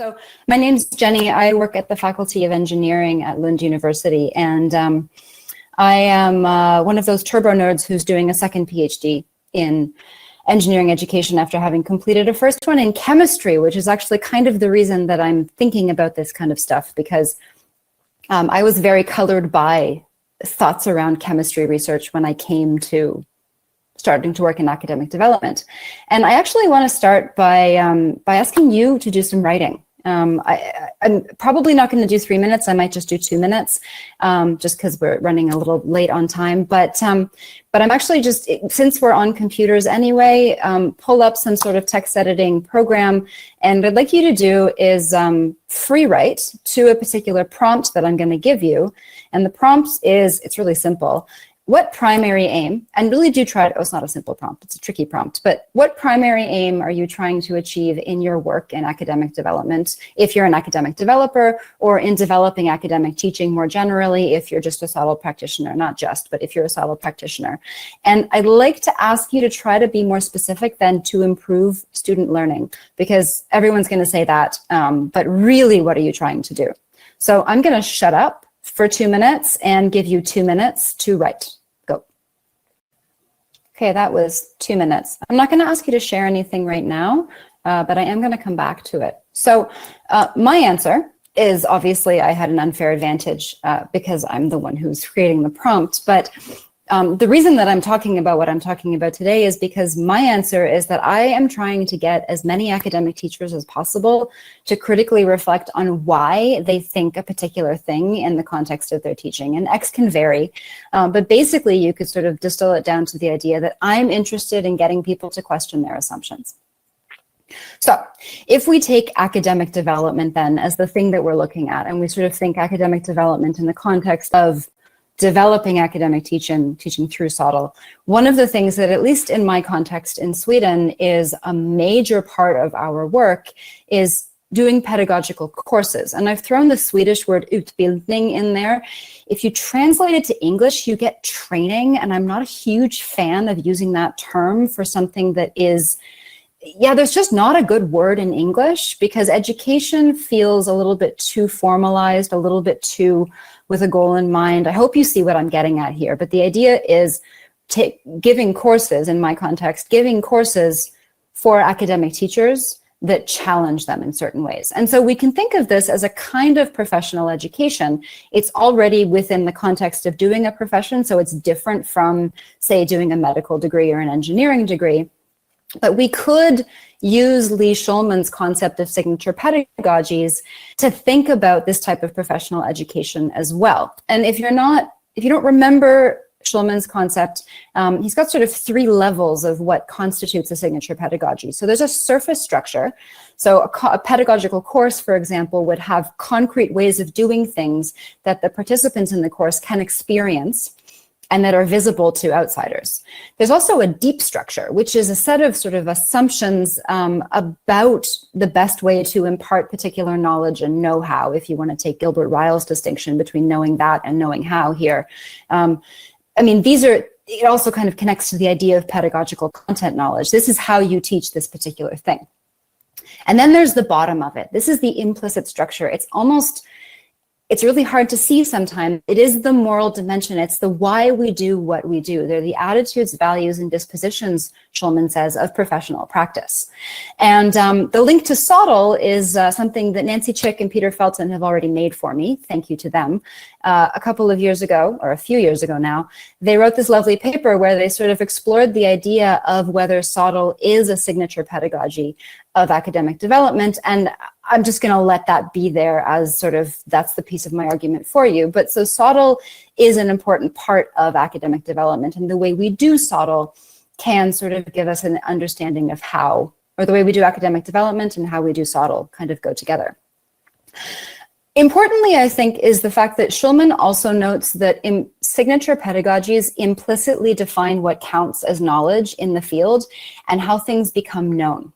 So my name's Jenny. I work at the Faculty of Engineering at Lund University, and I am one of those turbo nerds who's doing a second PhD in engineering education after having completed a first one in chemistry, which is actually kind of the reason that I'm thinking about this kind of stuff, because I was very colored by thoughts around chemistry research when I came to starting to work in academic development. And I actually want to start by asking you to do some writing. I'm probably not going to do 3 minutes. I might just do 2 minutes, just because we're running a little late on time. But I'm actually just, since we're on computers anyway, pull up some sort of text editing program. And what I'd like you to do is free write to a particular prompt that I'm going to give you. And the prompt is, it's really simple. What primary aim, and really do try to, oh, it's not a simple prompt, it's a tricky prompt, but what primary aim are you trying to achieve in your work in academic development, if you're an academic developer, or in developing academic teaching more generally, if you're just a SoTL practitioner, not just, but if you're a SoTL practitioner. And I'd like to ask you to try to be more specific than to improve student learning, because everyone's going to say that, but really, what are you trying to do? So I'm going to shut up for 2 minutes and give you 2 minutes to write. Go. Okay, that was 2 minutes. I'm not going to ask you to share anything right now, but I am going to come back to it. So my answer is, obviously I had an unfair advantage because I'm the one who's creating the prompt, but the reason that I'm talking about what I'm talking about today is because my answer is that I am trying to get as many academic teachers as possible to critically reflect on why they think a particular thing in the context of their teaching. And X can vary, but basically you could sort of distill it down to the idea that I'm interested in getting people to question their assumptions. So if we take academic development then as the thing that we're looking at, and we sort of think academic development in the context of developing academic teaching through SoTL. One of the things that, at least in my context in Sweden, is a major part of our work is doing pedagogical courses. And I've thrown the Swedish word utbildning in there. If you translate it to English, you get training, and I'm not a huge fan of using that term for something that is, yeah, there's just not a good word in English, because education feels a little bit too formalized, a little bit too with a goal in mind. I hope you see what I'm getting at here, but the idea is giving courses, in my context, giving courses for academic teachers that challenge them in certain ways. And so we can think of this as a kind of professional education. It's already within the context of doing a profession, so it's different from, say, doing a medical degree or an engineering degree. But we could use Lee Shulman's concept of signature pedagogies to think about this type of professional education as well. And if you don't remember Shulman's concept, he's got sort of 3 levels of what constitutes a signature pedagogy. So there's a surface structure. So a pedagogical course, for example, would have concrete ways of doing things that the participants in the course can experience and that are visible to outsiders. There's also a deep structure, which is a set of sort of assumptions about the best way to impart particular knowledge and know-how, if you want to take Gilbert Ryle's distinction between knowing that and knowing how here. I mean, it also kind of connects to the idea of pedagogical content knowledge. This is how you teach this particular thing. And then there's the bottom of it. This is the implicit structure. It's really hard to see sometimes. It is the moral dimension. It's the why we do what we do. They're the attitudes, values, and dispositions, Shulman says, of professional practice. And the link to SoTL is something that Nancy Chick and Peter Felton have already made for me. Thank you to them. A couple of years ago, or a few years ago now, they wrote this lovely paper where they sort of explored the idea of whether SoTL is a signature pedagogy of academic development. And I'm just going to let that be there as sort of, that's the piece of my argument for you. But so SoTL is an important part of academic development, and the way we do SoTL can sort of give us an understanding of how, or the way we do academic development and how we do SoTL kind of go together. Importantly, I think, is the fact that Shulman also notes that signature pedagogies implicitly define what counts as knowledge in the field and how things become known.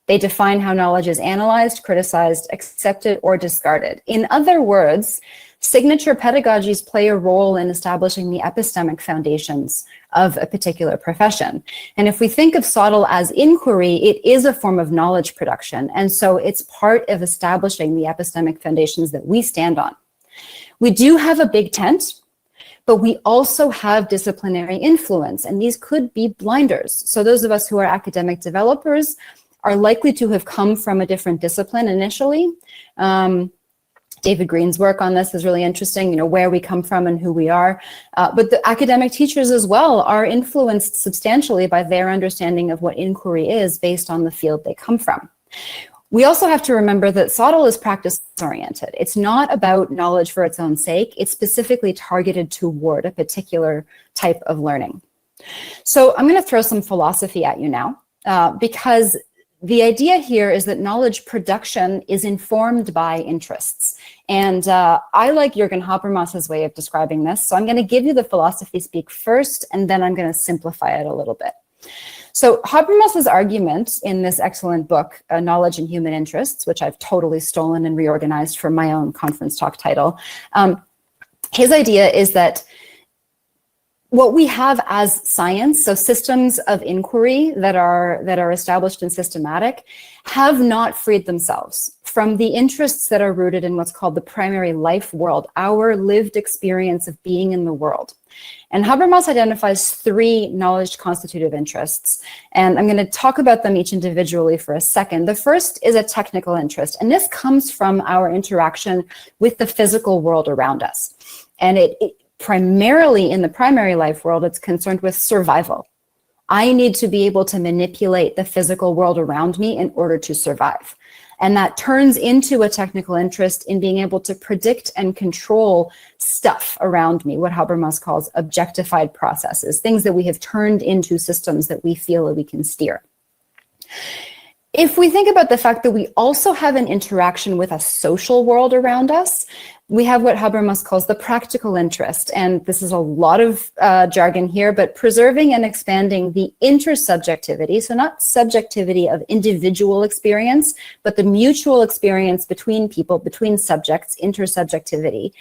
They define how knowledge is analyzed, criticized, accepted, or discarded. In other words, signature pedagogies play a role in establishing the epistemic foundations of a particular profession. And if we think of SoTL as inquiry, it is a form of knowledge production. And so it's part of establishing the epistemic foundations that we stand on. We do have a big tent, but we also have disciplinary influence, and these could be blinders. So those of us who are academic developers are likely to have come from a different discipline initially. David Green's work on this is really interesting, where we come from and who we are. But the academic teachers as well are influenced substantially by their understanding of what inquiry is based on the field they come from. We also have to remember that SoTL is practice-oriented. It's not about knowledge for its own sake. It's specifically targeted toward a particular type of learning. So I'm going to throw some philosophy at you now, because the idea here is that knowledge production is informed by interests. And I like Jürgen Habermas's way of describing this. So I'm going to give you the philosophy speak first, and then I'm going to simplify it a little bit. So Habermas's argument in this excellent book, Knowledge and Human Interests, which I've totally stolen and reorganized for my own conference talk title, his idea is that what we have as science, so systems of inquiry that are established and systematic, have not freed themselves from the interests that are rooted in what's called the primary life world, our lived experience of being in the world. And Habermas identifies 3 knowledge constitutive interests, and I'm going to talk about them each individually for a second. The first is a technical interest, and this comes from our interaction with the physical world around us. And it primarily in the primary life world, it's concerned with survival. I need to be able to manipulate the physical world around me in order to survive. And that turns into a technical interest in being able to predict and control stuff around me, what Habermas calls objectified processes, things that we have turned into systems that we feel that we can steer. If we think about the fact that we also have an interaction with a social world around us, we have what Habermas calls the practical interest. And this is a lot of jargon here, but preserving and expanding the intersubjectivity, so not subjectivity of individual experience, but the mutual experience between people, between subjects, intersubjectivity,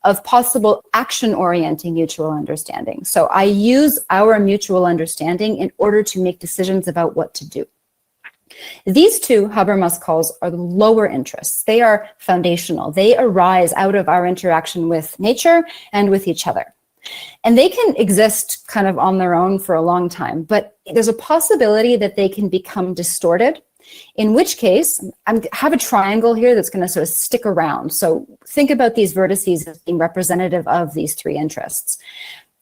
of possible action-orienting mutual understanding. So I use our mutual understanding in order to make decisions about what to do. These 2, Habermas calls, are the lower interests. They are foundational. They arise out of our interaction with nature and with each other. And they can exist kind of on their own for a long time, but there's a possibility that they can become distorted, in which case, I have a triangle here that's going to sort of stick around. So think about these vertices as being representative of these 3 interests.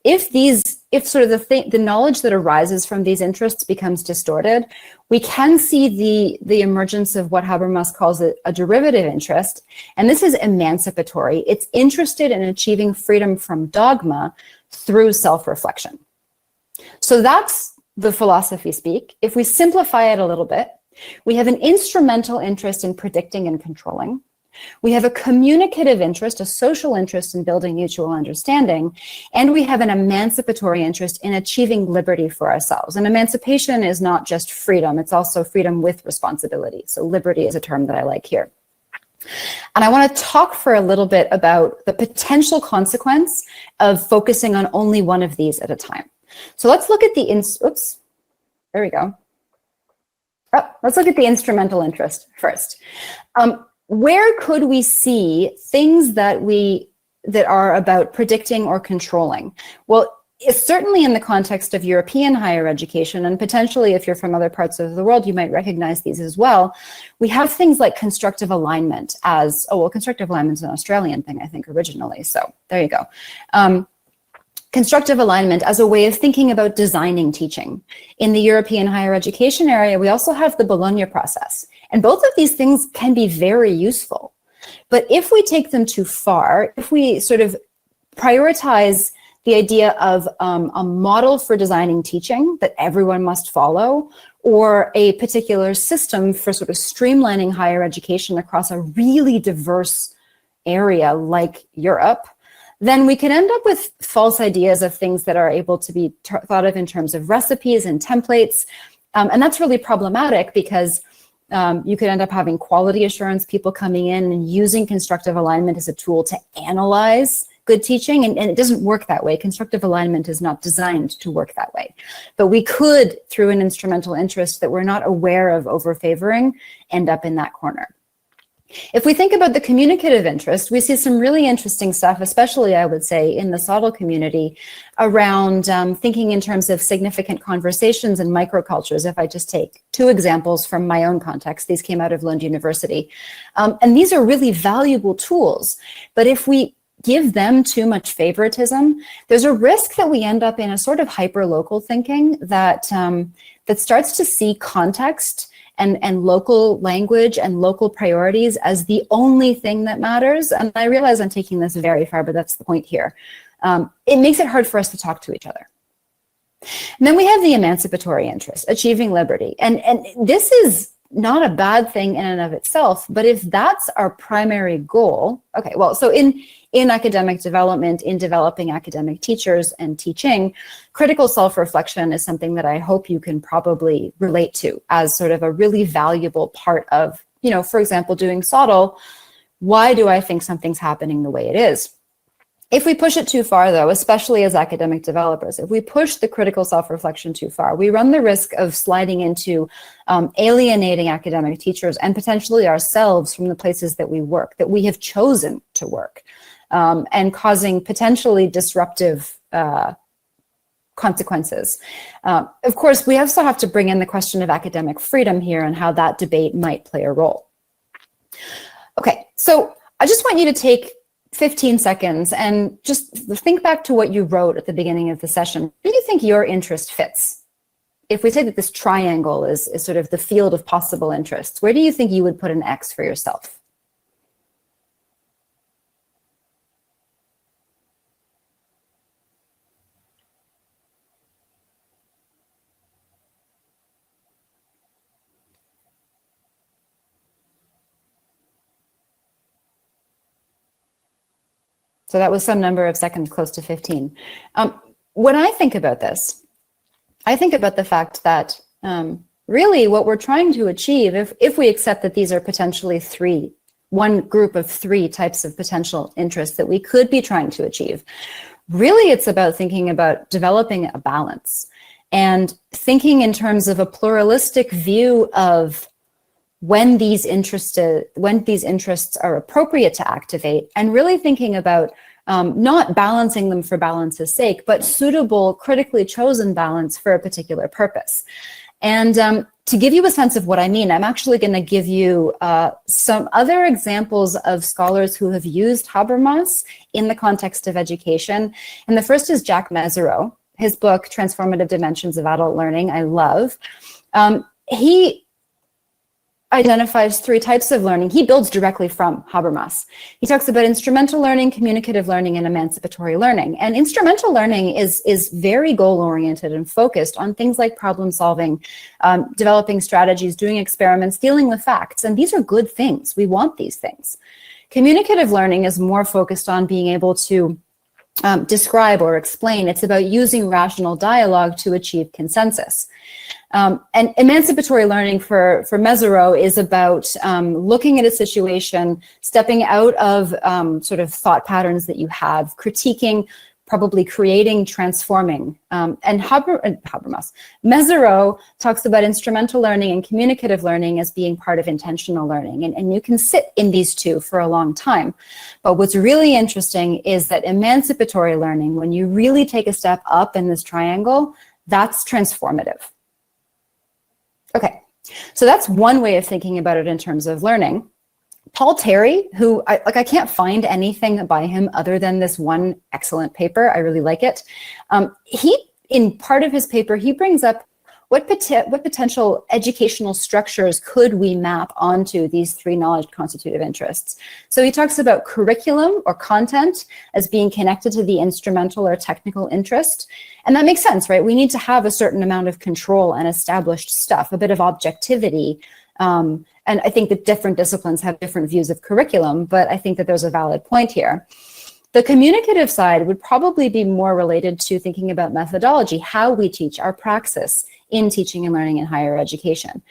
If sort of the knowledge that arises from these interests becomes distorted, we can see the emergence of what Habermas calls a derivative interest. And this is emancipatory. It's interested in achieving freedom from dogma through self-reflection. So that's the philosophy speak. If we simplify it a little bit, we have an instrumental interest in predicting and controlling. We have a communicative interest, a social interest in building mutual understanding, and we have an emancipatory interest in achieving liberty for ourselves. And emancipation is not just freedom, it's also freedom with responsibility. So liberty is a term that I like here. And I want to talk for a little bit about the potential consequence of focusing on only one of these at a time. So let's look at the, there we go. Let's look at the instrumental interest first. Where could we see things that are about predicting or controlling? Well, it's certainly in the context of European higher education, and potentially if you're from other parts of the world, you might recognize these as well. We have things like constructive alignment as, constructive alignment is an Australian thing, I think, originally. So there you go. Constructive alignment as a way of thinking about designing teaching. In the European higher education area, we also have the Bologna process. And both of these things can be very useful. But if we take them too far, if we sort of prioritize the idea of a model for designing teaching that everyone must follow, or a particular system for sort of streamlining higher education across a really diverse area like Europe, then we can end up with false ideas of things that are able to be thought of in terms of recipes and templates. And that's really problematic because You could end up having quality assurance people coming in and using constructive alignment as a tool to analyze good teaching, and it doesn't work that way. Constructive alignment is not designed to work that way. But we could, through an instrumental interest that we're not aware of over-favoring, end up in that corner. If we think about the communicative interest, we see some really interesting stuff, especially, I would say, in the SoTL community, around thinking in terms of significant conversations and microcultures. If I just take two examples from my own context, these came out of Lund University. And these are really valuable tools. But if we give them too much favoritism, there's a risk that we end up in a sort of hyper-local thinking that, that starts to see context and local language and local priorities as the only thing that matters. And I realize I'm taking this very far, but that's the point here. It makes it hard for us to talk to each other. And then we have the emancipatory interest, achieving liberty. And this is not a bad thing in and of itself, but if that's our primary goal, okay, well, so in academic development, in developing academic teachers and teaching, critical self-reflection is something that I hope you can probably relate to as sort of a really valuable part of, you know, for example, doing SoTL. Why do I think something's happening the way it is? If we push it too far, though, especially as academic developers, if we push the critical self-reflection too far, we run the risk of sliding into alienating academic teachers and potentially ourselves from the places that we work, that we have chosen to work, and causing potentially disruptive consequences. Of course, we also have to bring in the question of academic freedom here and how that debate might play a role. Okay, so I just want you to take 15 seconds and just think back to what you wrote at the beginning of the session. Where do you think your interest fits? If we say that this triangle is sort of the field of possible interests, where do you think you would put an X for yourself? So that was some number of seconds, close to 15. When I think about this, I think about the fact that really what we're trying to achieve, if we accept that these are potentially one group of three types of potential interests that we could be trying to achieve, really it's about thinking about developing a balance and thinking in terms of a pluralistic view of when these interests are appropriate to activate, and really thinking about not balancing them for balance's sake, but suitable, critically chosen balance for a particular purpose. And to give you a sense of what I mean, I'm actually going to give you some other examples of scholars who have used Habermas in the context of education. And the first is Jack Mesereau. His book, Transformative Dimensions of Adult Learning, I love. He identifies three types of learning. He builds directly from Habermas. He talks about instrumental learning, communicative learning, and emancipatory learning. And instrumental learning is very goal-oriented and focused on things like problem solving, developing strategies, doing experiments, dealing with facts. And these are good things. We want these things. Communicative learning is more focused on being able to describe or explain. It's about using rational dialogue to achieve consensus. And emancipatory learning for Mesereau is about looking at a situation, stepping out of sort of thought patterns that you have, critiquing, probably creating, transforming. And Habermas. Mesereau talks about instrumental learning and communicative learning as being part of intentional learning. And you can sit in these two for a long time. But what's really interesting is that emancipatory learning, when you really take a step up in this triangle, that's transformative. Okay, so that's one way of thinking about it in terms of learning. Paul Terry, who I can't find anything by him other than this one excellent paper. I really like it. In part of his paper, he brings up what potential educational structures could we map onto these three knowledge constitutive interests. So he talks about curriculum or content as being connected to the instrumental or technical interest. And that makes sense, right? We need to have a certain amount of control and established stuff, a bit of objectivity. And I think that different disciplines have different views of curriculum, but I think that there's a valid point here. The communicative side would probably be more related to thinking about methodology, how we teach, our praxis in teaching and learning in higher education.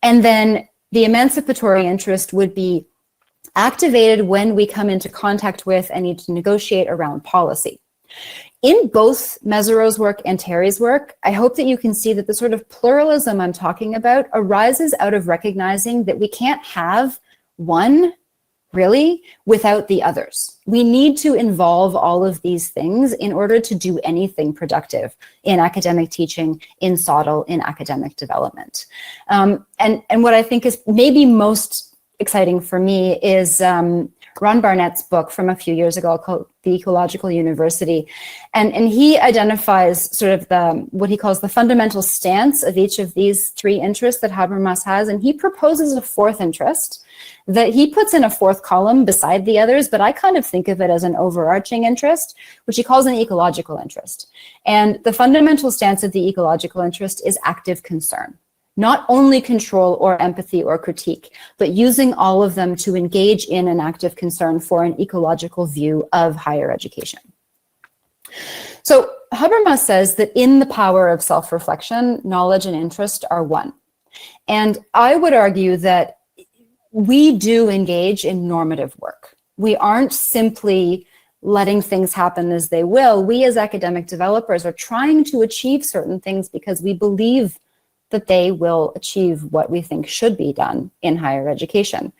And then the emancipatory interest would be activated when we come into contact with and need to negotiate around policy. In both Mesereau's work and Terry's work, I hope that you can see that the sort of pluralism I'm talking about arises out of recognizing that we can't have one, really, without the others. We need to involve all of these things in order to do anything productive in academic teaching, in SoTL, in academic development. And what I think is maybe most exciting for me is Ron Barnett's book from a few years ago called The Ecological University. And he identifies sort of what he calls the fundamental stance of each of these three interests that Habermas has. And he proposes a fourth interest that he puts in a fourth column beside the others, but I kind of think of it as an overarching interest, which he calls an ecological interest. And the fundamental stance of the ecological interest is active concern. Not only control or empathy or critique, but using all of them to engage in an active concern for an ecological view of higher education. So Habermas says that in the power of self-reflection, knowledge and interest are one. And I would argue that we do engage in normative work. We aren't simply letting things happen as they will. We as academic developers are trying to achieve certain things because we believe that they will achieve what we think should be done in higher education.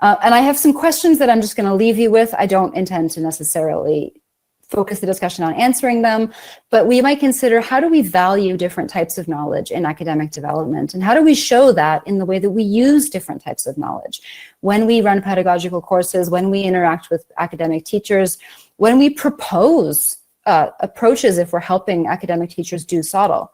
And I have some questions that I'm just going to leave you with. I don't intend to necessarily focus the discussion on answering them, but we might consider, how do we value different types of knowledge in academic development? And how do we show that in the way that we use different types of knowledge? When we run pedagogical courses, when we interact with academic teachers, when we propose approaches if we're helping academic teachers do SoTL.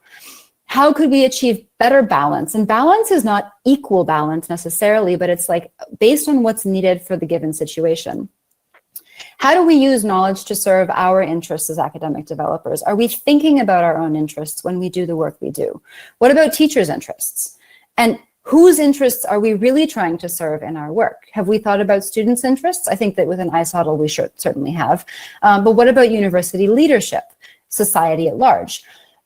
How could we achieve better balance? And balance is not equal balance necessarily, but it's like based on what's needed for the given situation. How do we use knowledge to serve our interests as academic developers? Are we thinking about our own interests when we do the work we do? What about teachers' interests? And whose interests are we really trying to serve in our work? Have we thought about students' interests? I think that with an ISSOTL we should certainly have. But what about university leadership, society at large?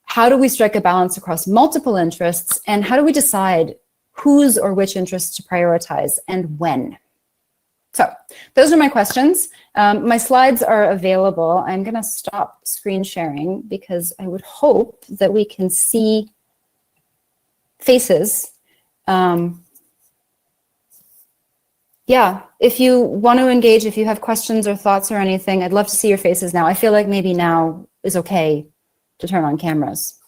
How do we strike a balance across multiple interests, and how do we decide whose or which interests to prioritize and when? So those are my questions. My slides are available. I'm going to stop screen sharing because I would hope that we can see faces. Yeah, if you want to engage, if you have questions or thoughts or anything, I'd love to see your faces now. I feel like maybe now is okay to turn on cameras.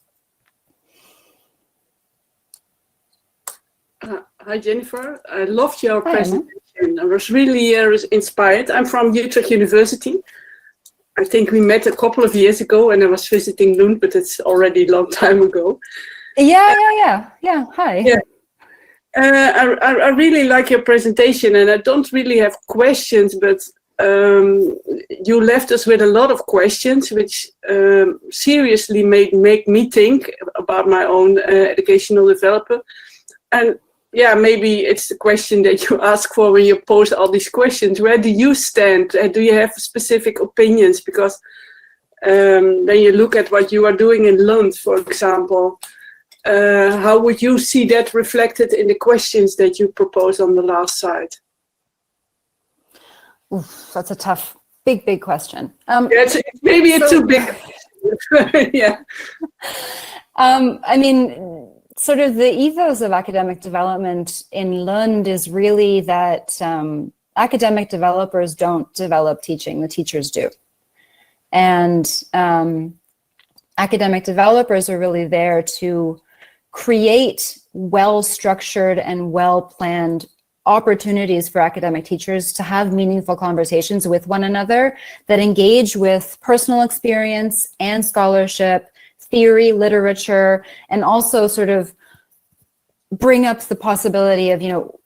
Hi, Jennifer. I loved your presentation. I was really inspired. I'm from Utrecht University. I think we met a couple of years ago and I was visiting Lund, but it's already a long time ago. Yeah. Hi. Yeah. I really like your presentation, and I don't really have questions, but you left us with a lot of questions, which seriously make me think about my own educational developer. And yeah, maybe it's the question that you ask for when you pose all these questions. Where do you stand? Do you have specific opinions? Because then you look at what you are doing in Lund, for example. How would you see that reflected in the questions that you propose on the last slide? Oof, that's a tough, big question. Maybe it's too big. Yeah. I mean, sort of the ethos of academic development in Lund is really that academic developers don't develop teaching, the teachers do. And academic developers are really there to create well-structured and well-planned opportunities for academic teachers to have meaningful conversations with one another that engage with personal experience and scholarship, theory, literature, and also sort of bring up the possibility of,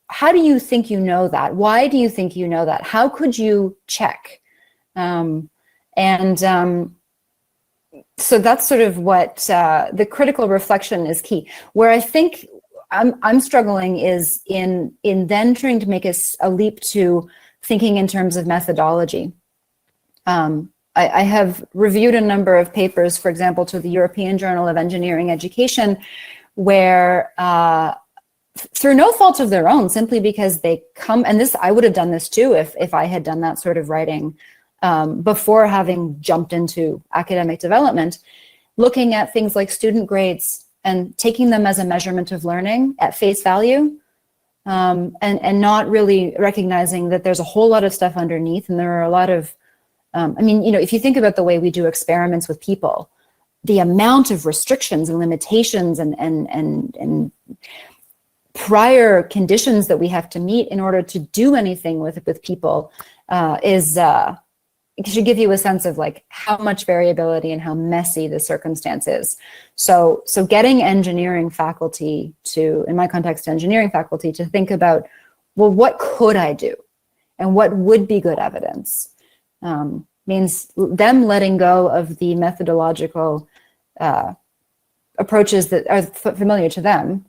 how do you think you know that? Why do you think you know that? How could you check? So that's sort of what the critical reflection is key. Where I think I'm struggling is in then trying to make a leap to thinking in terms of methodology. I have reviewed a number of papers, for example, to the European Journal of Engineering Education, where through no fault of their own, simply because they come, and this, I would have done this too if I had done that sort of writing before having jumped into academic development, looking at things like student grades and taking them as a measurement of learning at face value, and not really recognizing that there's a whole lot of stuff underneath, and there are a lot of, I mean, you know, if you think about the way we do experiments with people, the amount of restrictions and limitations and prior conditions that we have to meet in order to do anything with people it should give you a sense of like how much variability and how messy the circumstance is. So getting engineering faculty to, in my context, engineering faculty, to think about, well, what could I do? And what would be good evidence? Means them letting go of the methodological approaches that are familiar to them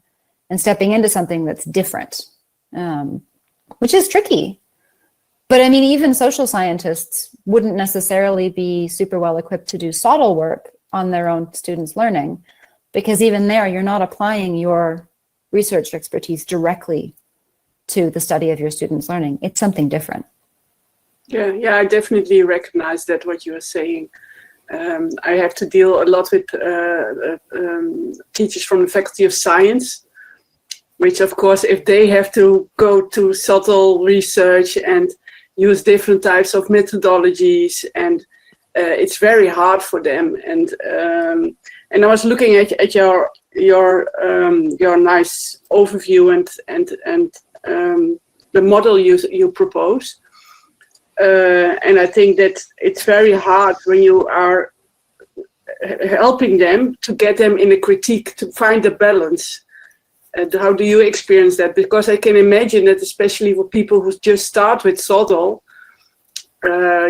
and stepping into something that's different, which is tricky. But I mean, even social scientists wouldn't necessarily be super well equipped to do SoTL work on their own students' learning, because even there, you're not applying your research expertise directly to the study of your students' learning. It's something different. Yeah, I definitely recognize that what you are saying. I have to deal a lot with teachers from the Faculty of Science, which of course, if they have to go to SoTL research and use different types of methodologies, and it's very hard for them. And I was looking at your nice overview and the model you propose. And I think that it's very hard when you are helping them to get them in a critique, to find a balance. How do you experience that? Because I can imagine that, especially for people who just start with SoTL,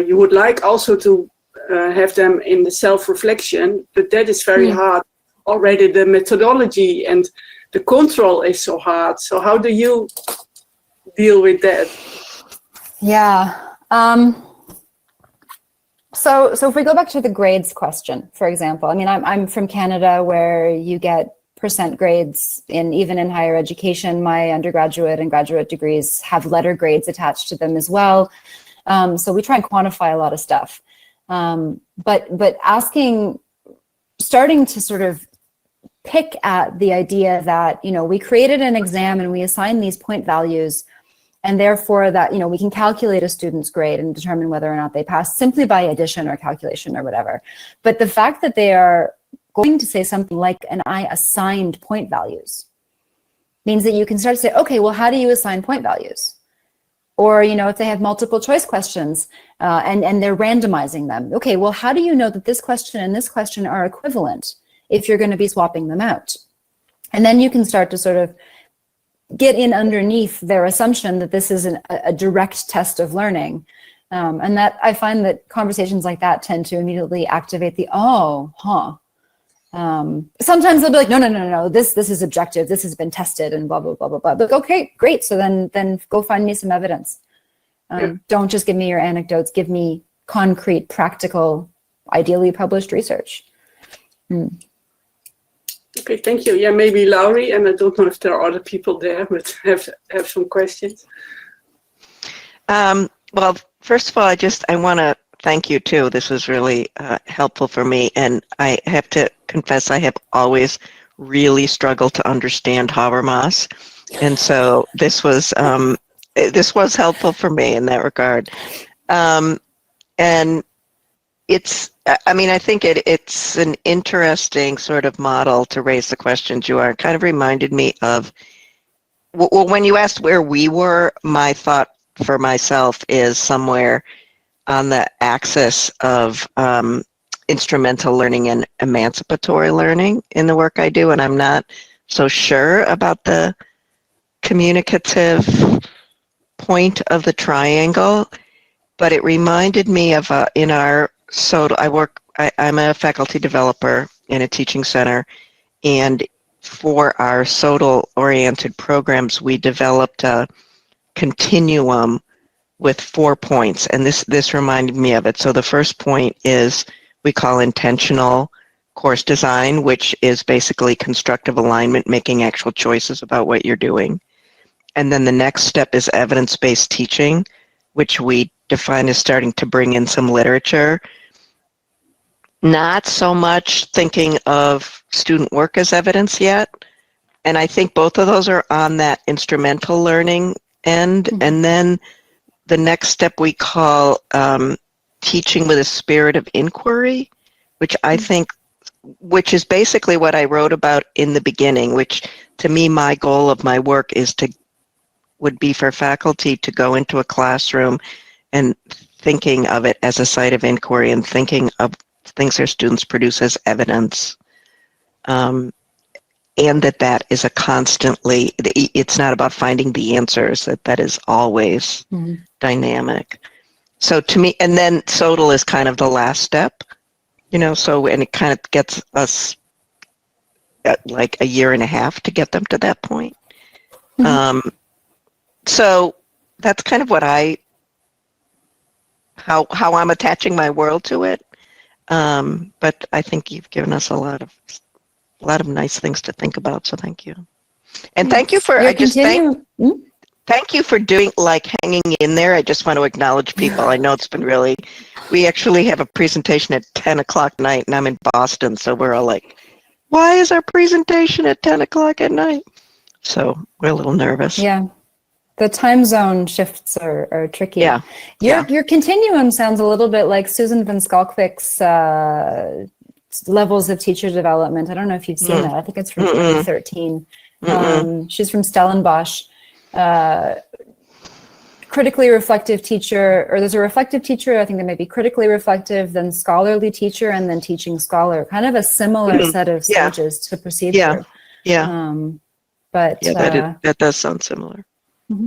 you would like also to have them in the self-reflection, but that is very hard. Already the methodology and the control is so hard. So how do you deal with that? Yeah. So if we go back to the grades question, for example, I mean, I'm from Canada, where you get percent grades even in higher education. My undergraduate and graduate degrees have letter grades attached to them as well. So we try and quantify a lot of stuff. But starting to sort of pick at the idea that, you know, we created an exam and we assign these point values, and therefore that, you know, we can calculate a student's grade and determine whether or not they pass simply by addition or calculation or whatever. But the fact that they are going to say something like, and I assigned point values, means that you can start to say, okay, well, how do you assign point values? Or, you know, if they have multiple choice questions and they're randomizing them, okay, well, how do you know that this question and this question are equivalent if you're going to be swapping them out? And then you can start to sort of get in underneath their assumption that this is a direct test of learning. And that I find that conversations like that tend to immediately activate the, sometimes they'll be like, no, this is objective, this has been tested and blah, blah, blah, blah, blah. But okay, great. So then go find me some evidence. Don't just give me your anecdotes, give me concrete, practical, ideally published research. Okay, thank you. Yeah, maybe Laurie, and I don't know if there are other people there, but have some questions. Well, first of all, I want to thank you too. This was really helpful for me, and I have to confess I have always really struggled to understand Habermas, and so this was helpful for me in that regard. And it's, I mean, I think it's an interesting sort of model to raise the questions you are. It kind of reminded me of, well, when you asked where we were, my thought for myself is somewhere on the axis of instrumental learning and emancipatory learning in the work I do, and I'm not so sure about the communicative point of the triangle, but it reminded me of in our SoTL, I'm a faculty developer in a teaching center, and for our SoTL-oriented programs, we developed a continuum with 4 points, and this reminded me of it. So the first point is we call intentional course design, which is basically constructive alignment, making actual choices about what you're doing. And then the next step is evidence-based teaching, which we define as starting to bring in some literature. Not so much thinking of student work as evidence yet. And I think both of those are on that instrumental learning end. Mm-hmm. And then the next step we call teaching with a spirit of inquiry, which I think, which is basically what I wrote about in the beginning, which to me, my goal of my work would be for faculty to go into a classroom and thinking of it as a site of inquiry and thinking of things their students produce as evidence. And that is a constantly, it's not about finding the answers, that is always dynamic. So to me, and then SoTL is kind of the last step, so, and it kind of gets us like a year and a half to get them to that point. So that's kind of what how I'm attaching my world to it. But I think you've given us a lot of nice things to think about. So thank you. And thank you for, thank you for doing, hanging in there. I just want to acknowledge people. I know it's been really, we actually have a presentation at 10 o'clock at night and I'm in Boston. So we're all like, why is our presentation at 10 o'clock at night? So we're a little nervous. Yeah. The time zone shifts are tricky. Yeah. Your continuum sounds a little bit like Susan Van Skalkvik's Levels of Teacher Development. I don't know if you've seen that. I think it's from 2013. She's from Stellenbosch. Critically reflective teacher, or there's a reflective teacher, I think there may be critically reflective, then scholarly teacher, and then teaching scholar. Kind of a similar set of stages to proceed through. Yeah. That does sound similar. Mm-hmm.